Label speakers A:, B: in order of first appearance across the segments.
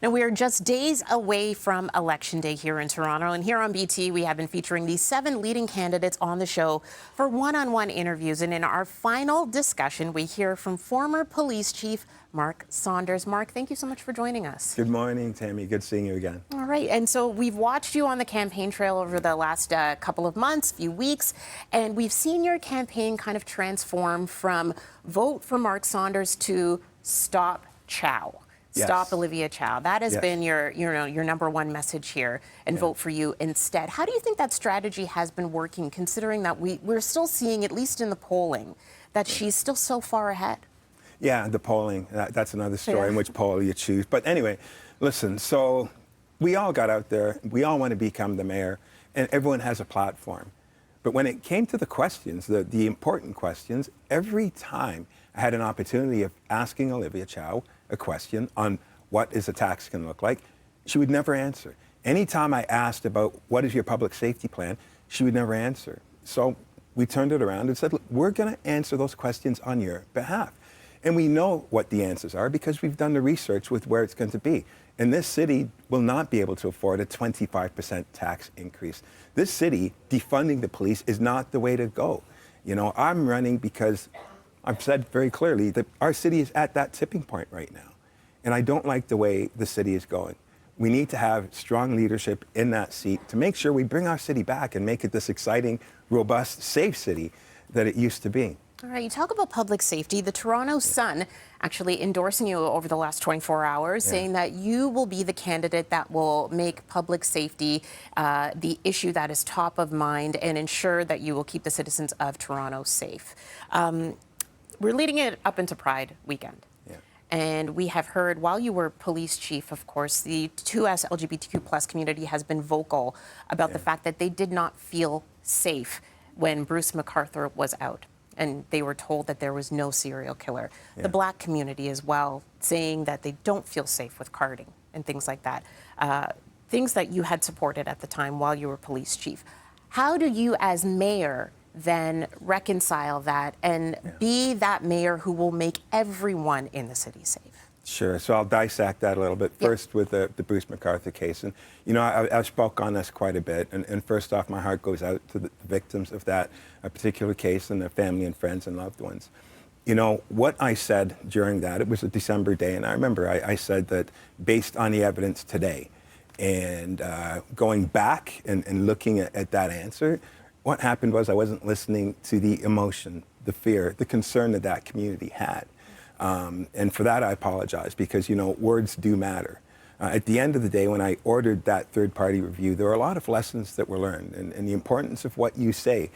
A: Now, we are just days away from Election Day here in Toronto, and here on BT, we have been featuring these 7 leading candidates on the show for one-on-one interviews. And in our final discussion, we hear from former police chief Mark Saunders. Mark, thank you so much for joining us.
B: Good morning, Tammie. Good seeing you again.
A: All right, and so we've watched you on the campaign trail over the last couple of months, few weeks, and we've seen your campaign kind of transform from vote for Mark Saunders to stop Chow.
B: Yes.
A: Stop Olivia Chow. That has
B: Yes.
A: been your number one message here, and vote for you instead. How do you think that strategy has been working, considering that we're still seeing, at least in the polling, that she's still so far ahead?
B: Yeah, the polling, that's another story in which poll you choose. But anyway, listen, so we all got out there. We all want to become the mayor, and everyone has a platform. But when it came to the questions, the important questions, every time I had an opportunity of asking Olivia Chow a question on what is a tax going to look like, she would never answer. Anytime I asked about what is your public safety plan, she would never answer. So we turned it around and said, look, we're going to answer those questions on your behalf. And we know what the answers are because we've done the research with where it's going to be. And this city will not be able to afford a 25% tax increase. This city, defunding the police is not the way to go. You know, I'm running because I've said very clearly that our city is at that tipping point right now. And I don't like the way the city is going. We need to have strong leadership in that seat to make sure we bring our city back and make it this exciting, robust, safe city that it used to be.
A: All right, you talk about public safety. The Toronto Sun actually endorsing you over the last 24 hours, saying that you will be the candidate that will make public safety the issue that is top of mind and ensure that you will keep the citizens of Toronto safe. We're leading it up into Pride weekend. And we have heard, while you were police chief, of course, the 2S LGBTQ plus community has been vocal about the fact that they did not feel safe when Bruce McArthur was out, and they were told that there was no serial killer. The Black community as well, saying that they don't feel safe with carding and things like that. Things that you had supported at the time while you were police chief. How do you, as mayor, then reconcile that and be that mayor who will make everyone in the city safe?
B: Sure. So I'll dissect that a little bit. First, with the Bruce McArthur case. And, you know, I've spoke on this quite a bit. And first off, my heart goes out to the victims of that particular case and their family and friends and loved ones. You know, what I said during that, it was a December day, and I remember I said that based on the evidence today and going back and looking at that answer, what happened was I wasn't listening to the emotion, the fear, the concern that that community had. And for that, I apologize because, you know, words do matter. At the end of the day, when I ordered that third-party review, there were a lot of lessons that were learned, and the importance of what you say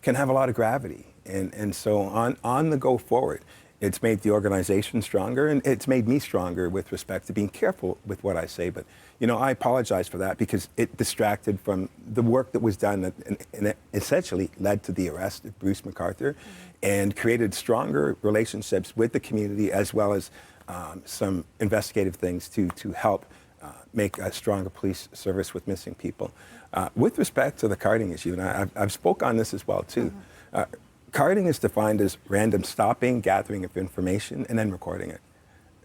B: can have a lot of gravity. And so on the go forward, it's made the organization stronger, and it's made me stronger with respect to being careful with what I say. But, you know, I apologize for that because it distracted from the work that was done and it essentially led to the arrest of Bruce McArthur and created stronger relationships with the community as well as some investigative things to help make a stronger police service with missing people. With respect to the carding issue, and I've spoke on this as well too, carding is defined as random stopping, gathering of information, and then recording it.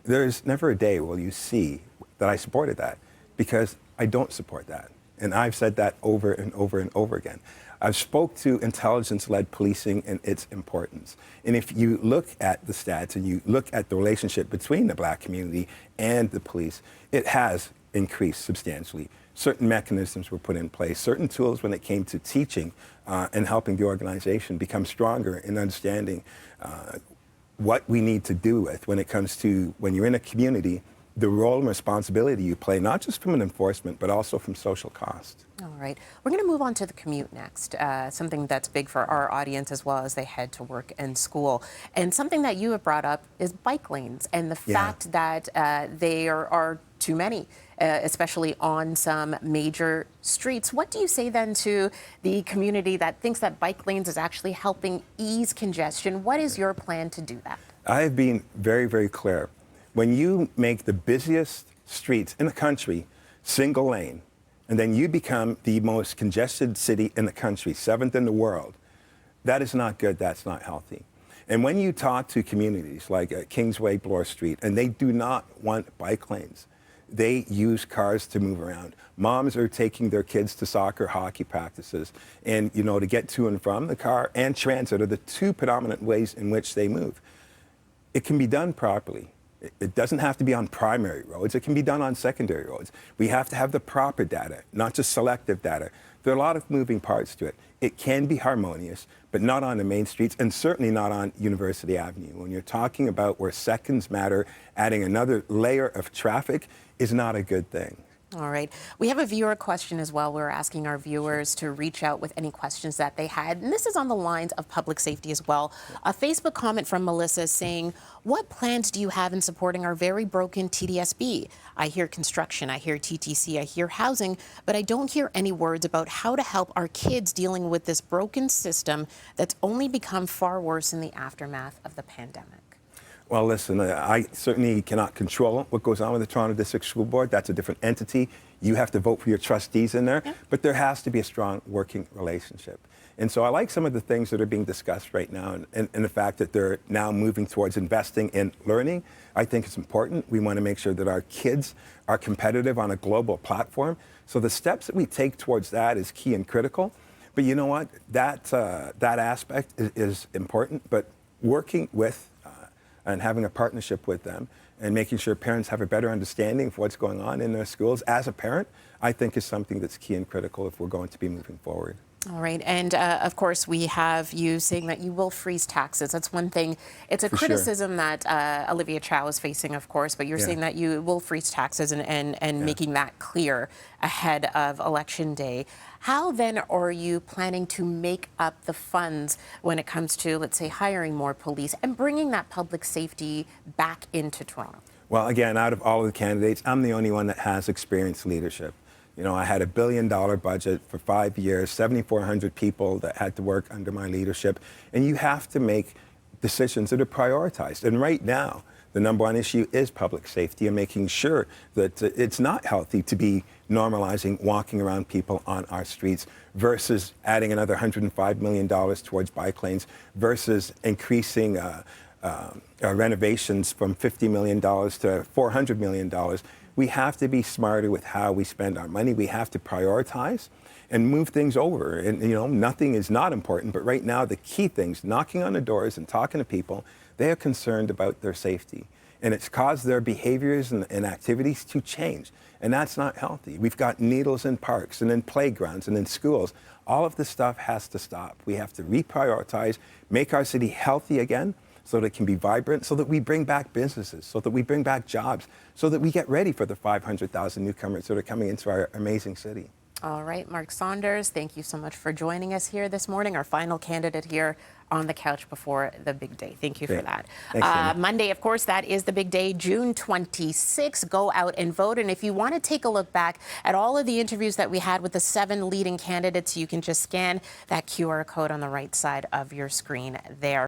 B: There's never a day will you see that I supported that because I don't support that. And I've said that over and over and over again. I've spoke to intelligence-led policing and its importance. And if you look at the stats and you look at the relationship between the Black community and the police, it has increased substantially. Certain mechanisms were put in place, certain tools when it came to teaching and helping the organization become stronger in understanding what we need to do with when it comes to when you're in a community, the role and responsibility you play, not just from an enforcement, but also from social cost.
A: All right. We're going to move on to the commute next, something that's big for our audience as well as they head to work and school. And something that you have brought up is bike lanes and the fact that there are too many, especially on some major streets. What do you say then to the community that thinks that bike lanes is actually helping ease congestion? What is your plan to do that? I
B: have been very, very clear. When you make the busiest streets in the country single lane, and then you become the most congested city in the country, 7th in the world, that is not good, that's not healthy. And when you talk to communities like Kingsway, Bloor Street, and they do not want bike lanes, they use cars to move around. Moms are taking their kids to soccer, hockey practices, and to get to and from, the car and transit are the two predominant ways in which they move. It can be done properly. It doesn't have to be on primary roads. It can be done on secondary roads. We have to have the proper data, not just selective data. There are a lot of moving parts to it. It can be harmonious, but not on the main streets, and certainly not on University Avenue. When you're talking about where seconds matter, adding another layer of traffic is not a good thing.
A: All right. We have a viewer question as well. We're asking our viewers to reach out with any questions that they had. And this is on the lines of public safety as well. A Facebook comment from Melissa saying, what plans do you have in supporting our very broken TDSB? I hear construction, I hear TTC, I hear housing, but I don't hear any words about how to help our kids dealing with this broken system that's only become far worse in the aftermath of the pandemic.
B: Well, listen, I certainly cannot control what goes on with the Toronto District School Board. That's a different entity. You have to vote for your trustees in there. Yeah. But there has to be a strong working relationship. And so I like some of the things that are being discussed right now, and the fact that they're now moving towards investing in learning. I think it's important. We want to make sure that our kids are competitive on a global platform. So the steps that we take towards that is key and critical. But you know what? That aspect is important. But working with and having a partnership with them and making sure parents have a better understanding of what's going on in their schools as a parent, I think is something that's key and critical if we're going to be moving forward.
A: All right. And of course, we have you saying that you will freeze taxes. That's one thing. It's a criticism that Olivia Chow is facing, of course, but you're saying that you will freeze taxes and making that clear ahead of Election Day. How then are you planning to make up the funds when it comes to, let's say, hiring more police and bringing that public safety back into Toronto?
B: Well, again, out of all of the candidates, I'm the only one that has experienced leadership. I had $1 billion budget for 5 years, 7,400 people that had to work under my leadership. And you have to make decisions that are prioritized. And right now, the number one issue is public safety and making sure that it's not healthy to be normalizing walking around people on our streets versus adding another $105 million towards bike lanes versus increasing renovations from $50 million to $400 million. We have to be smarter with how we spend our money. We have to prioritize and move things over. And, nothing is not important, but right now the key things, knocking on the doors and talking to people, they are concerned about their safety. And it's caused their behaviors and activities to change. And that's not healthy. We've got needles in parks and in playgrounds and in schools. All of this stuff has to stop. We have to reprioritize, make our city healthy again, so that it can be vibrant, so that we bring back businesses, so that we bring back jobs, so that we get ready for the 500,000 newcomers that are coming into our amazing city.
A: All right, Mark Saunders, thank you so much for joining us here this morning, our final candidate here on the couch before the big day. Thank you for that.
B: Thanks,
A: Monday, of course, that is the big day, June 26th. Go out and vote. And if you want to take a look back at all of the interviews that we had with the 7 leading candidates, you can just scan that QR code on the right side of your screen there.